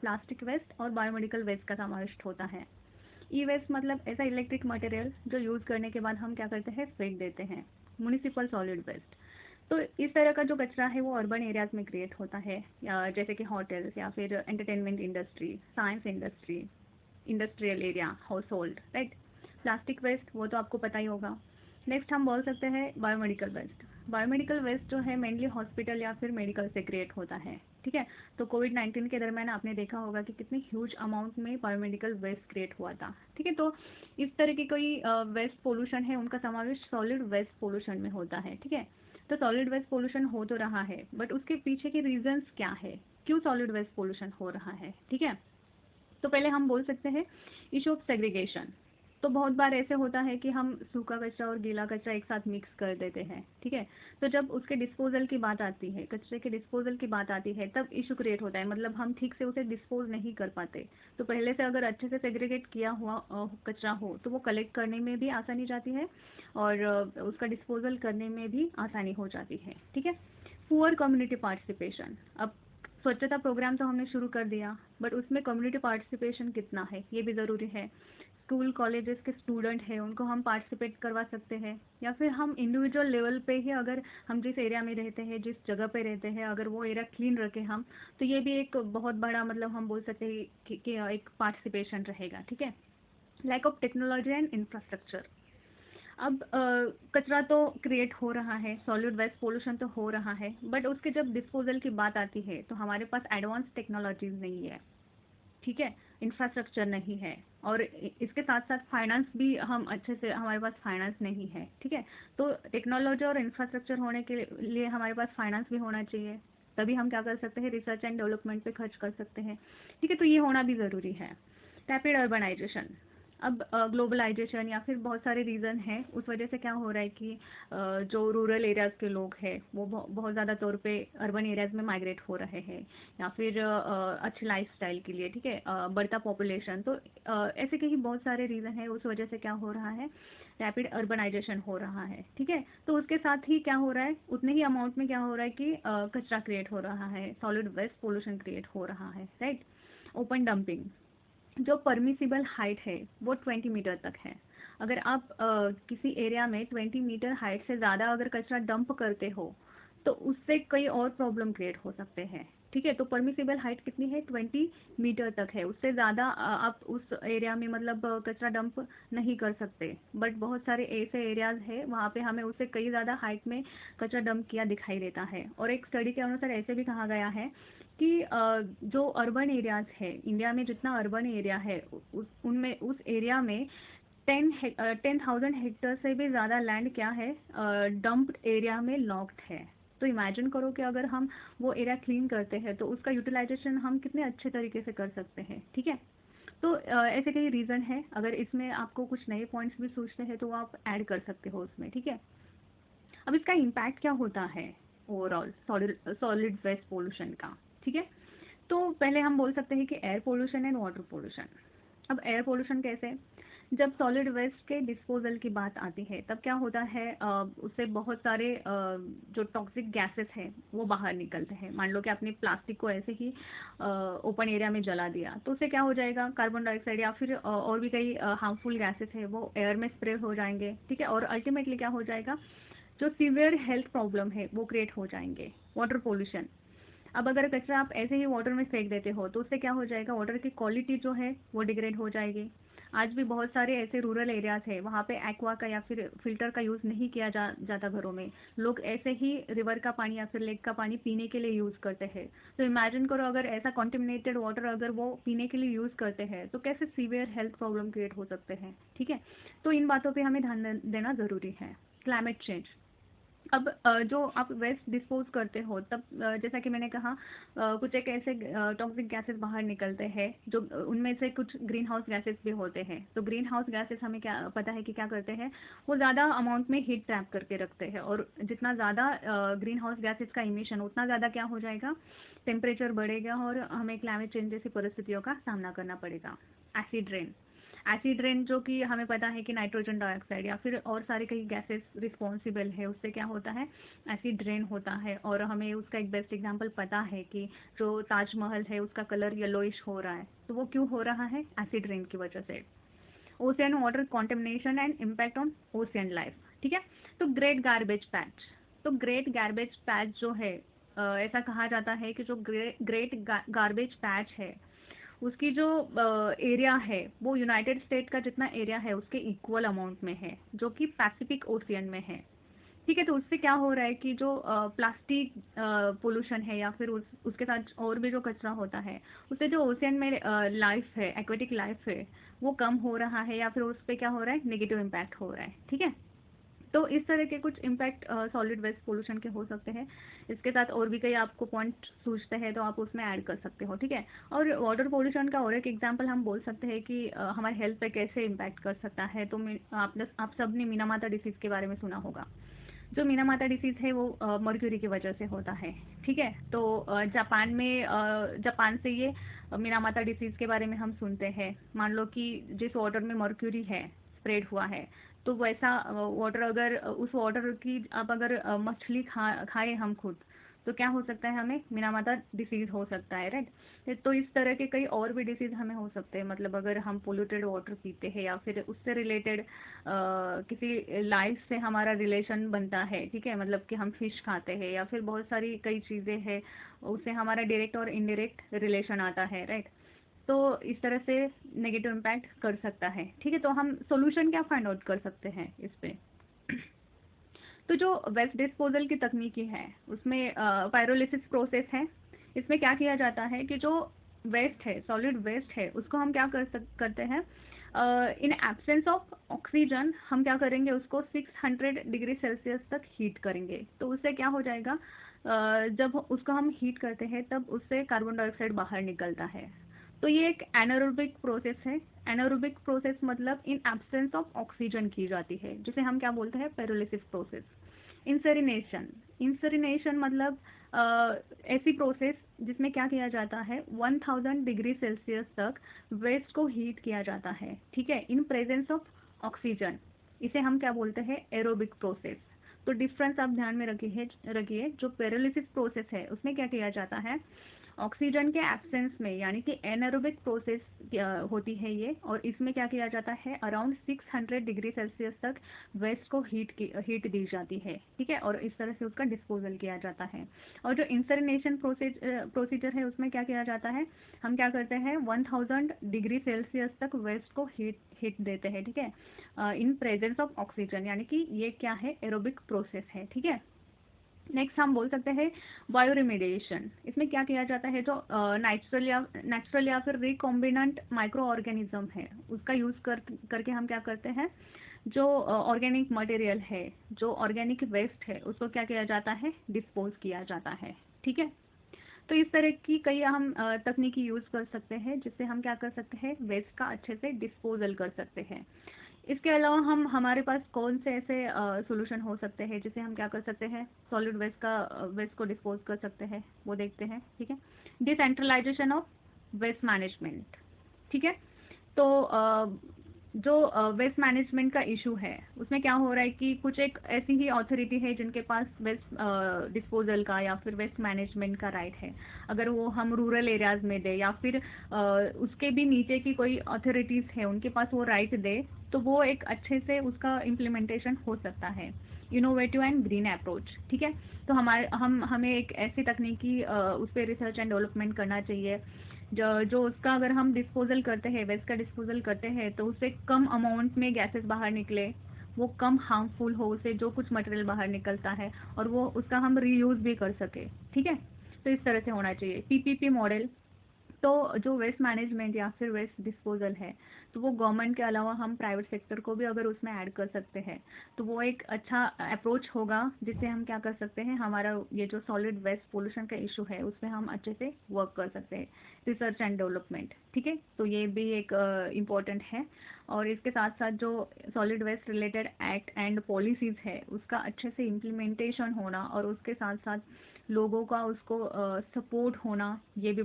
Plastic waste और biomedical waste का समाविष्ट होता है। ई वेस्ट मतलब ऐसा इलेक्ट्रिक मटेरियल जो यूज़ करने के बाद हम क्या करते हैं, फेंक देते हैं। म्युनिसिपल सॉलिड वेस्ट, तो इस तरह का जो कचरा है वो अर्बन एरियाज में क्रिएट होता है, या जैसे कि होटल्स या फिर entertainment industry, science industry, industrial area, household, right. Plastic waste वो तो आपको पता ही होगा। नेक्स्ट हम बोल सकते हैं बायोमेडिकल वेस्ट। बायोमेडिकल वेस्ट जो है मेनली हॉस्पिटल या फिर मेडिकल से क्रिएट होता है, ठीक है। तो कोविड-19 के दरमियान आपने देखा होगा कि कितने ह्यूज अमाउंट में बायोमेडिकल वेस्ट क्रिएट हुआ था, ठीक है। तो इस तरह की कोई वेस्ट पोल्यूशन है उनका समावेश सॉलिड वेस्ट पोल्यूशन में होता है, ठीक है। तो सॉलिड वेस्ट पोल्यूशन हो तो रहा है, बट उसके पीछे के रीजंस क्या है, क्यों सॉलिड वेस्ट पोल्यूशन हो रहा है, ठीक है। तो पहले हम बोल सकते हैं इशू ऑफ सेग्रीगेशन। तो बहुत बार ऐसे होता है कि हम सूखा कचरा और गीला कचरा एक साथ मिक्स कर देते हैं, ठीक है। तो जब उसके डिस्पोजल की बात आती है, कचरे के डिस्पोजल की बात आती है, तब इशू क्रिएट होता है, मतलब हम ठीक से उसे डिस्पोज नहीं कर पाते। तो पहले से अगर अच्छे से सेग्रीगेट किया हुआ कचरा हो तो वो कलेक्ट करने में भी आसानी जाती है और उसका डिस्पोजल करने में भी आसानी हो जाती है, ठीक है। Poor community participation. अब स्वच्छता प्रोग्राम तो हमने शुरू कर दिया, बट उसमें कम्युनिटी पार्टिसिपेशन कितना है ये भी ज़रूरी है। स्कूल कॉलेजेस के स्टूडेंट हैं उनको हम पार्टिसिपेट करवा सकते हैं, या फिर हम इंडिविजुअल लेवल पे ही, अगर हम जिस एरिया में रहते हैं, जिस जगह पे रहते हैं, अगर वो एरिया क्लीन रखें हम, तो ये भी एक बहुत बड़ा, मतलब हम बोल सकते हैं कि एक पार्टिसिपेशन रहेगा, ठीक है। Lack of technology and infrastructure. अब कचरा तो क्रिएट हो रहा है, सॉलिड वेस्ट पोल्यूशन तो हो रहा है, बट उसके जब डिस्पोजल की बात आती है तो हमारे पास एडवांस टेक्नोलॉजीज नहीं है, ठीक है। इंफ्रास्ट्रक्चर नहीं है, और इसके साथ साथ फाइनेंस भी हम अच्छे से, हमारे पास फाइनेंस नहीं है, ठीक है। तो टेक्नोलॉजी और इंफ्रास्ट्रक्चर होने के लिए हमारे पास फाइनेंस भी होना चाहिए, तभी हम क्या कर सकते हैं, रिसर्च एंड डेवलपमेंट पे खर्च कर सकते हैं, ठीक है। तो ये होना भी ज़रूरी है। Rapid urbanisation. अब ग्लोबलाइजेशन या फिर बहुत सारे रीज़न हैं, उस वजह से क्या हो रहा है कि जो रूरल एरियाज़ के लोग हैं वो बहुत ज़्यादा तौर पे अर्बन एरियाज़ में माइग्रेट हो रहे हैं, या फिर अच्छी लाइफस्टाइल के लिए, ठीक है, बढ़ता पॉपुलेशन। तो ऐसे के ही बहुत सारे रीज़न हैं, उस वजह से क्या हो रहा है, रैपिड अर्बनाइजेशन हो रहा है, ठीक है। तो उसके साथ ही क्या हो रहा है, उतने ही अमाउंट में क्या हो रहा है कि कचरा क्रिएट हो रहा है, सॉलिड वेस्ट पोल्यूशन क्रिएट हो रहा है, राइट। Open dumping. जो परमिसिबल हाइट है वो 20 मीटर तक है। अगर आप किसी एरिया में 20 मीटर हाइट से ज़्यादा अगर कचरा डंप करते हो तो उससे कई और प्रॉब्लम क्रिएट हो सकते हैं, ठीक है। तो परमिसिबल हाइट कितनी है, 20 मीटर तक है, उससे ज़्यादा आप उस एरिया में मतलब कचरा डंप नहीं कर सकते। बट बहुत सारे ऐसे एरियाज़ हैं वहाँ पे हमें उससे कई ज़्यादा हाइट में कचरा डंप किया दिखाई देता है। और एक स्टडी के अनुसार ऐसे भी कहा गया है कि जो अर्बन एरियाज है, इंडिया में जितना अर्बन एरिया है उनमें, उस एरिया में 10,000 हेक्टर से भी ज़्यादा लैंड क्या है, डंप्ड एरिया में लॉक्ड है। तो इमेजिन करो कि अगर हम वो एरिया क्लीन करते हैं तो उसका यूटिलाइजेशन हम कितने अच्छे तरीके से कर सकते हैं, ठीक है। तो ऐसे कई रीज़न है, अगर इसमें आपको कुछ नए पॉइंट्स भी सोचते हैं तो आप ऐड कर सकते हो उसमें, ठीक है। अब इसका इम्पैक्ट क्या होता है ओवरऑल सॉलिड वेस्ट पोल्यूशन का, ठीक है। तो पहले हम बोल सकते हैं कि air pollution and water pollution. अब एयर पोल्यूशन कैसे, जब सॉलिड वेस्ट के डिस्पोजल की बात आती है तब क्या होता है, उससे बहुत सारे जो टॉक्सिक गैसेस हैं वो बाहर निकलते हैं। मान लो कि आपने प्लास्टिक को ऐसे ही ओपन एरिया में जला दिया तो उससे क्या हो जाएगा, कार्बन डाइऑक्साइड या फिर और भी कई हार्मफुल गैसेस है वो एयर में स्प्रे हो जाएंगे, ठीक है। और अल्टीमेटली क्या हो जाएगा, जो सीवियर हेल्थ प्रॉब्लम है वो क्रिएट हो जाएंगे। Water pollution. अब अगर कचरा आप ऐसे ही वाटर में फेंक देते हो तो उससे क्या हो जाएगा, वाटर की क्वालिटी जो है वो डिग्रेड हो जाएगी। आज भी बहुत सारे ऐसे रूरल एरियाज है वहाँ पे एक्वा का या फिर फिल्टर का यूज़ नहीं किया जाता घरों में, लोग ऐसे ही रिवर का पानी या फिर लेक का पानी पीने के लिए यूज़ करते हैं। तो इमेजिन करो अगर ऐसा कॉन्टेमिनेटेड वाटर अगर वो पीने के लिए यूज़ करते हैं तो कैसे सीवियर हेल्थ प्रॉब्लम क्रिएट हो सकते हैं, ठीक है। तो इन बातों पर हमें ध्यान देना ज़रूरी है। Climate change. अब जो आप वेस्ट डिस्पोज करते हो तब जैसा कि मैंने कहा कुछ एक ऐसे टॉक्सिक गैसेस बाहर निकलते हैं जो उनमें से कुछ ग्रीन हाउस गैसेस भी होते हैं। तो ग्रीन हाउस गैसेस हमें क्या पता है कि क्या करते हैं, वो ज़्यादा अमाउंट में हीट ट्रैप करके रखते हैं, और जितना ज़्यादा ग्रीन हाउस गैसेस का इमिशन उतना ज़्यादा क्या हो जाएगा, टेम्परेचर बढ़ेगा और हमें क्लाइमेट चेंज जैसी परिस्थितियों का सामना करना पड़ेगा। Acid rain. एसिड रेन जो कि हमें पता है कि नाइट्रोजन डाइऑक्साइड या फिर और सारे कई गैसेस रिस्पॉन्सिबल है, उससे क्या होता है, एसिड रेन होता है। और हमें उसका एक बेस्ट एग्जांपल पता है कि जो ताजमहल है उसका कलर येलोइश हो रहा है, तो वो क्यों हो रहा है, एसिड रेन की वजह से। Ocean water contamination and impact on ocean life, ठीक है। तो ग्रेट गार्बेज पैच, तो ग्रेट गार्बेज पैच जो है, ऐसा कहा जाता है कि जो ग्रेट गार्बेज पैच है उसकी जो एरिया है वो यूनाइटेड स्टेट का जितना एरिया है उसके इक्वल अमाउंट में है, जो कि पैसिफिक ओशियन में है, ठीक है। तो उससे क्या हो रहा है कि जो प्लास्टिक पोल्यूशन है या फिर उसके साथ और भी जो कचरा होता है, उससे जो ओशियन में लाइफ है, एक्वेटिक लाइफ है, वो कम हो रहा है या फिर उस पर क्या हो रहा है, नेगेटिव इम्पैक्ट हो रहा है, ठीक है। तो इस तरह के कुछ इम्पैक्ट सॉलिड वेस्ट पोल्यूशन के हो सकते हैं। इसके साथ और भी कई आपको पॉइंट सूझते हैं तो आप उसमें ऐड कर सकते हो, ठीक है। और वाटर पोल्यूशन का और एक एग्जांपल हम बोल सकते हैं कि हमारे हेल्थ पे कैसे इम्पैक्ट कर सकता है। तो आप सब ने मीनामाता डिसीज के बारे में सुना होगा। जो मीनामाता डिसीज है वो मर्क्यूरी की वजह से होता है, ठीक है। तो जापान से ये मीनामाता डिसीज के बारे में हम सुनते हैं। मान लो कि जिस वाटर में मर्क्यूरी है स्प्रेड हुआ है, तो वैसा वाटर अगर उस वाटर की आप अगर मछली खाएं हम खुद, तो क्या हो सकता है, हमें मीनामाता डिसीज हो सकता है, राइट। तो इस तरह के कई और भी डिसीज हमें हो सकते हैं, मतलब अगर हम पोल्यूटेड वाटर पीते हैं या फिर उससे रिलेटेड किसी लाइफ से हमारा रिलेशन बनता है, ठीक है, मतलब कि हम फिश खाते हैं या फिर बहुत सारी कई चीज़ें हैं, उससे हमारा डायरेक्ट और इनडायरेक्ट रिलेशन आता है, राइट। तो इस तरह से नेगेटिव इम्पैक्ट कर सकता है, ठीक है। तो हम सोल्यूशन क्या फाइंड आउट कर सकते हैं इस पे। तो जो वेस्ट डिस्पोजल की तकनीकी है उसमें पायरोलिसिस प्रोसेस है। इसमें क्या किया जाता है कि जो वेस्ट है, सॉलिड वेस्ट है, उसको हम क्या करते हैं, इन एब्सेंस ऑफ ऑक्सीजन हम क्या करेंगे, उसको 600 डिग्री सेल्सियस तक हीट करेंगे। तो उससे क्या हो जाएगा, जब उसको हम हीट करते हैं तब उससे कार्बन डाइऑक्साइड बाहर निकलता है। तो ये एक एनारोबिक प्रोसेस है। एनारोबिक प्रोसेस मतलब इन एब्सेंस ऑफ ऑक्सीजन की जाती है, जिसे हम क्या बोलते हैं, पेरोलिसिस प्रोसेस। इंसरिनेशन, इंसरिनेशन मतलब ऐसी प्रोसेस जिसमें क्या किया जाता है, 1000 डिग्री सेल्सियस तक वेस्ट को हीट किया जाता है, ठीक है, इन प्रेजेंस ऑफ ऑक्सीजन। इसे हम क्या बोलते हैं, एरोबिक प्रोसेस। तो डिफरेंस आप ध्यान में रखिए। जो पेरोलिसिस प्रोसेस है उसमें क्या किया जाता है, ऑक्सीजन के एब्सेंस में, यानी कि एनारोबिक प्रोसेस होती है ये, और इसमें क्या किया जाता है, अराउंड 600 डिग्री सेल्सियस तक वेस्ट को हीट दी जाती है, ठीक है, और इस तरह से उसका डिस्पोजल किया जाता है। और जो इंसरिनेशन प्रोसीजर है उसमें क्या किया जाता है, हम क्या करते हैं, 1000 डिग्री सेल्सियस तक वेस्ट को हीट देते हैं, ठीक है, इन प्रेजेंस ऑफ ऑक्सीजन, यानी कि ये क्या है, एरोबिक प्रोसेस है, ठीक है। नेक्स्ट हम बोल सकते हैं बायोरिमेडिएशन। इसमें क्या किया जाता है, जो नेचुरल या फिर रिकॉम्बिनेंट माइक्रो ऑर्गेनिज्म है उसका यूज करके हम क्या करते हैं, जो ऑर्गेनिक मटेरियल है, जो ऑर्गेनिक वेस्ट है, उसको क्या किया जाता है, डिस्पोज किया जाता है, ठीक है। तो इस तरह की कई हम तकनीकी यूज कर सकते हैं जिससे हम क्या कर सकते हैं, वेस्ट का अच्छे से डिस्पोजल कर सकते हैं। इसके अलावा हमारे पास कौन से ऐसे सॉल्यूशन हो सकते हैं जिसे हम क्या कर सकते हैं, सॉलिड वेस्ट को डिस्पोज कर सकते हैं, वो देखते हैं, ठीक है। डिसेंट्रलाइजेशन ऑफ वेस्ट मैनेजमेंट, ठीक है। तो जो वेस्ट मैनेजमेंट का इशू है उसमें क्या हो रहा है कि कुछ एक ऐसी ही अथॉरिटी है जिनके पास वेस्ट डिस्पोजल का या फिर वेस्ट मैनेजमेंट का राइट है। अगर वो हम रूरल एरियाज में दे या फिर उसके भी नीचे की कोई अथॉरिटीज़ है उनके पास वो राइट दे, तो वो एक अच्छे से उसका इम्प्लीमेंटेशन हो सकता है। इनोवेटिव एंड ग्रीन अप्रोच, ठीक है। तो हमें एक ऐसी तकनीकी उस पर रिसर्च एंड डेवलपमेंट करना चाहिए जो उसका अगर हम डिस्पोजल करते हैं, वेस्ट का डिस्पोजल करते हैं, तो उससे कम अमाउंट में गैसेस बाहर निकले, वो कम हार्मफुल हो, उससे जो कुछ मटेरियल बाहर निकलता है और वो उसका हम रीयूज भी कर सके, ठीक है। तो इस तरह से होना चाहिए। पीपीपी मॉडल, तो जो वेस्ट मैनेजमेंट या फिर वेस्ट डिस्पोजल है, तो वो गवर्नमेंट के अलावा हम प्राइवेट सेक्टर को भी अगर उसमें ऐड कर सकते हैं तो वो एक अच्छा अप्रोच होगा, जिससे हम क्या कर सकते हैं, हमारा ये जो सॉलिड वेस्ट पोल्यूशन का इशू है उसमें हम अच्छे से वर्क कर सकते हैं। रिसर्च एंड डेवलपमेंट, ठीक है, तो ये भी एक इम्पॉर्टेंट है। और इसके साथ साथ जो solid waste related act and policies है उसका अच्छे से इम्प्लीमेंटेशन होना और उसके साथ साथ लोगों का उसको सपोर्ट होना, ये भी